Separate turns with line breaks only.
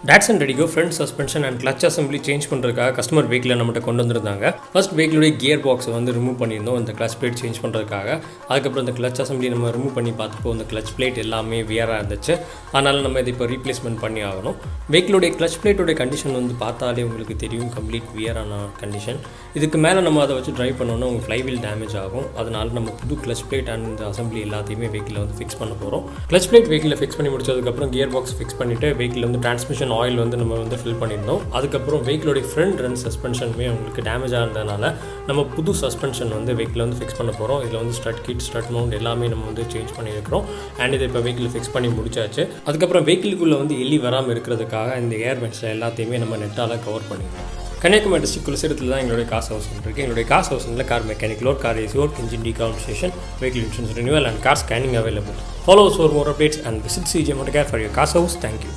Datsun Redi front suspension and clutch assembly change பண்ணுறதுக்காக customer வெஹிக்கில் நம்மகிட்ட கொண்டு வந்திருந்தாங்க. ஃபர்ஸ்ட் வெஹிக்கிலுடைய கியர் பாக்ஸை வந்து ரிமூவ் பண்ணியிருந்தோம் இந்த கிளச் பிளேட் சேஞ்ச் பண்ணுறதுக்காக. அதுக்கப்புறம் இந்த கிளச் அசம்பிளி நம்ம ரிமூவ் பண்ணி பார்த்தப்போ இந்த கிளச் பிளேட் எல்லாமே வியராக இருந்துச்சு. அதனால் நம்ம இதை இப்போ ரீப்ளேஸ்மெண்ட் பண்ணி ஆகணும். வெஹிக்கிலுடைய கிளச் பிளேட்டோடைய கண்டிஷன் வந்து பார்த்தாலே உங்களுக்கு தெரியும், கம்ப்ளீட் வியரான கண்டிஷன். இதுக்கு மேலே நம்ம அதை வச்சு ட்ரைவ் பண்ணோன்னா உங்கள் ஃப்ளைவீல் டேமேஜ் ஆகும். அதனால் நம்ம புது கிளச் பிளேட் அண்ட் இந்த அசம்பிளி எல்லாத்தையுமே வெஹிக்கில் வந்து ஃபிக்ஸ் பண்ண போகிறோம். கிளச் பிளேட் வெஹிக்கில் ஃபிக்ஸ் பண்ணி முடிச்சதுக்கப்புறம் கியர் பாக்ஸ் ஃபிக்ஸ் பண்ணிவிட்டு வெஹிக்கில் வந்து டிரான்ஸ்மிஷன் ஆயில் வந்து நம்ம வந்து ஃபில் பண்ணியிருந்தோம். அதுக்கப்புறம் வெஹிக்கிலோடைய ஃப்ரண்ட் ரன் சஸ்பென்ஷனுமே உங்களுக்கு டேமேஜாக இருந்ததுனால நம்ம புது சஸ்பென்ஷன் வந்து வெஹிக்கில் வந்து ஃபிக்ஸ் பண்ண போகிறோம். இதில் வந்து ஸ்ட்ரட் கிட், ஸ்ட்ரட் மவுண்ட் எல்லாமே நம்ம வந்து சேஞ்ச் பண்ணியிருக்கிறோம். அண்ட் இதை இப்போ வெஹிக்கில் ஃபிக்ஸ் பண்ணி முடிச்சாச்சு. அதுக்கப்புறம் வெஹிக்கிலுக்குள்ளே வந்து எலி வராமல் இருக்கிறதுக்காக இந்த ஏர் வென்ட்ஸில் எல்லாத்தையுமே நம்ம நெட்டால் கவர் பண்ணியிருக்கோம். கன்னியாகுமரி டிஸ்ட்ரிக்ட் குலசேரத்தில் தான் எங்களுடைய கார் ஹவுஸ் இருக்குது. எங்களுடைய கார் ஹவுஸில் car mechanic load, car AC work, engine decarbonisation, vehicle insurance renewal and car scanning available. Follow us for more updates and visit CJ Motorcare for your car house. Thank you.